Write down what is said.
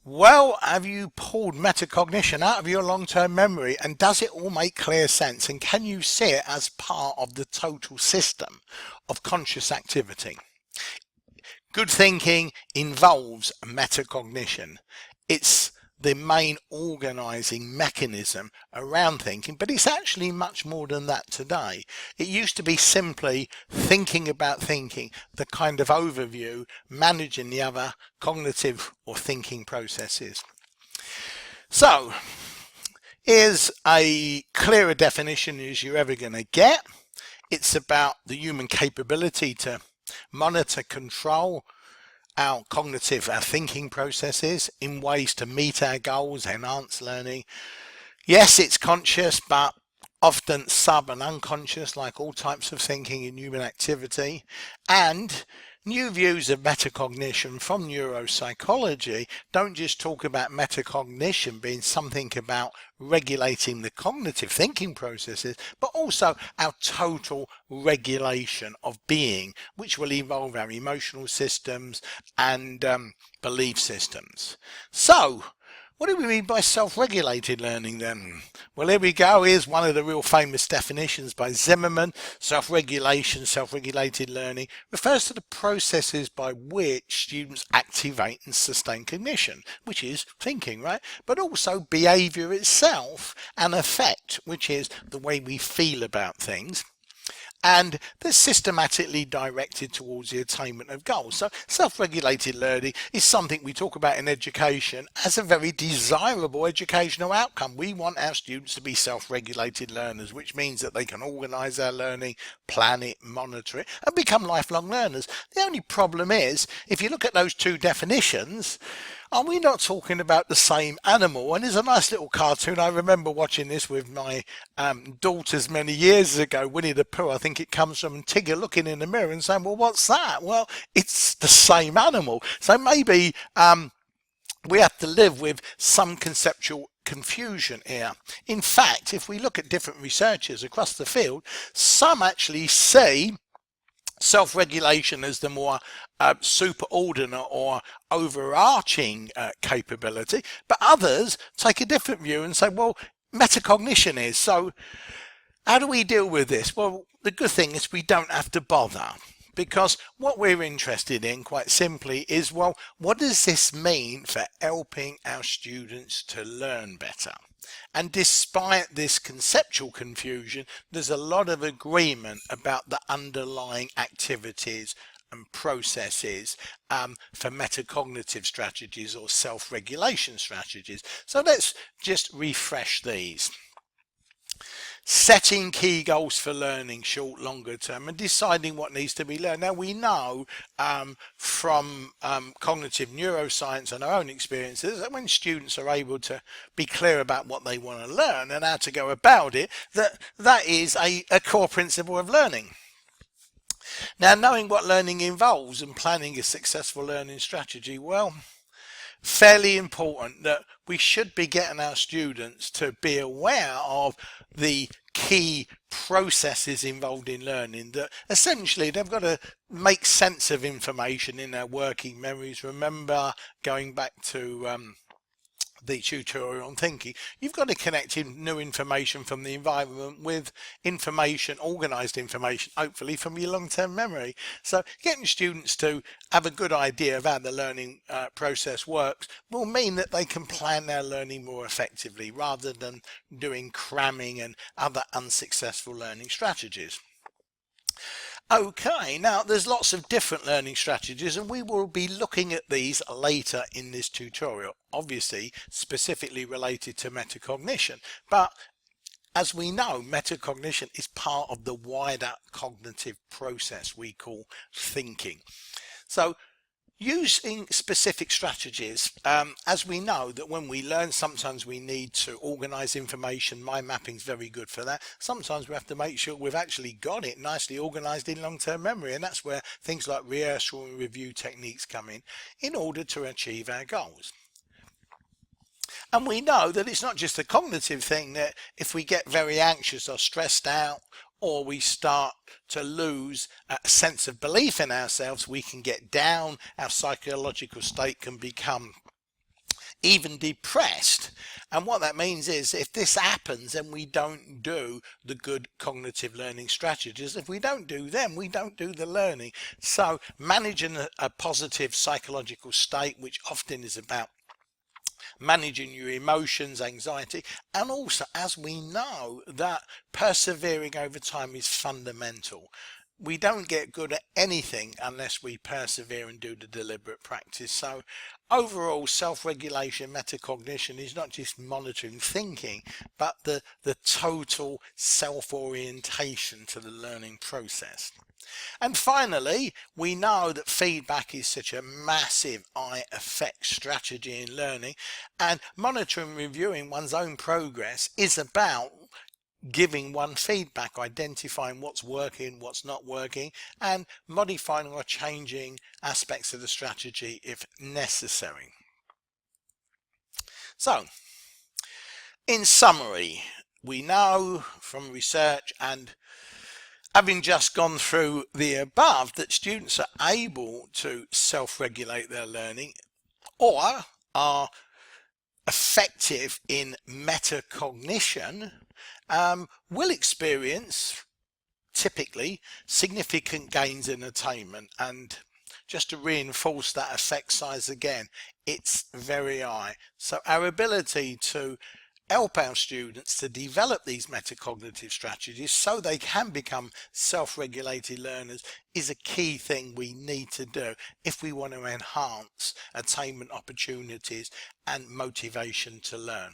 Well, have you pulled metacognition out of your long-term memory, and does it all make clear sense, and can you see it as part of the total system of conscious activity? Good thinking involves metacognition. It's the main organizing mechanism around thinking, but it's actually much more than that today. It used to be simply thinking about thinking, the kind of overview, managing the other cognitive or thinking processes. So here's a clearer definition as you're ever going to get. It's about the human capability to monitor, control our cognitive, our thinking processes in ways to meet our goals, enhance learning. Yes, it's conscious, but often sub and unconscious, like all types of thinking in human activity. And new views of metacognition from neuropsychology don't just talk about metacognition being something about regulating the cognitive thinking processes, but also our total regulation of being, which will involve our emotional systems and belief systems. So, what do we mean by self-regulated learning then? Well, here we go. Here's one of the real famous definitions by Zimmerman. Self-regulation, self-regulated learning refers to the processes by which students activate and sustain cognition, which is thinking, right? But also behavior itself and affect, which is the way we feel about things. And they're systematically directed towards the attainment of goals. So self-regulated learning is something we talk about in education as a very desirable educational outcome. We want our students to be self-regulated learners, which means that they can organise their learning, plan it, monitor it, and become lifelong learners. The only problem is, if you look at those two definitions, are we not talking about the same animal? And there's a nice little cartoon. I remember watching this with my daughters many years ago, Winnie the Pooh, I think it comes from, and Tigger looking in the mirror and saying, well, what's that? Well, it's the same animal. So maybe we have to live with some conceptual confusion here. In fact, if we look at different researchers across the field, some actually say self-regulation is the more superordinate or overarching capability, but others take a different view and say, well, metacognition is. So how do we deal with this? Well, the good thing is we don't have to bother, because what we're interested in, quite simply, is, well, what does this mean for helping our students to learn better? And despite this conceptual confusion, there's a lot of agreement about the underlying activities and processes for metacognitive strategies or self-regulation strategies. So let's just refresh these. Setting key goals for learning, short, longer term, and deciding what needs to be learned. Now, we know from cognitive neuroscience and our own experiences that when students are able to be clear about what they want to learn and how to go about it, that is a core principle of learning. Now, knowing what learning involves and planning a successful learning strategy, well, fairly important that we should be getting our students to be aware of the key processes involved in learning, that essentially they've got to make sense of information in their working memories. Remember, going back to the tutorial on thinking, you've got to connect in new information from the environment with information, organized information, hopefully from your long-term memory. So getting students to have a good idea of how the learning process works will mean that they can plan their learning more effectively rather than doing cramming and other unsuccessful learning strategies. Okay, now there's lots of different learning strategies, and we will be looking at these later in this tutorial, obviously specifically related to metacognition. But as we know, metacognition is part of the wider cognitive process we call thinking. So using specific strategies, as we know that when we learn, sometimes we need to organize information. Mind mapping is very good for that. Sometimes we have to make sure we've actually got it nicely organized in long-term memory, and that's where things like rehearsal and review techniques come in order to achieve our goals. And we know that it's not just a cognitive thing, that if we get very anxious or stressed out, or we start to lose a sense of belief in ourselves, we can get down, our psychological state can become even depressed. And what that means is if this happens and we don't do the good cognitive learning strategies, if we don't do them, we don't do the learning. So managing a positive psychological state, which often is about managing your emotions, anxiety, and also, as we know, that persevering over time is fundamental. We don't get good at anything unless we persevere and do the deliberate practice. So overall, self-regulation, metacognition is not just monitoring thinking, but the total self-orientation to the learning process. And finally, we know that feedback is such a massive I effect strategy in learning, and monitoring and reviewing one's own progress is about giving one feedback, identifying what's working, what's not working, and modifying or changing aspects of the strategy if necessary. So, in summary, we know from research and having just gone through the above that students are able to self-regulate their learning or are effective in metacognition, will experience typically significant gains in attainment. And just to reinforce that effect size again, it's very high. So our ability to help our students to develop these metacognitive strategies so they can become self-regulated learners is a key thing we need to do if we want to enhance attainment opportunities and motivation to learn.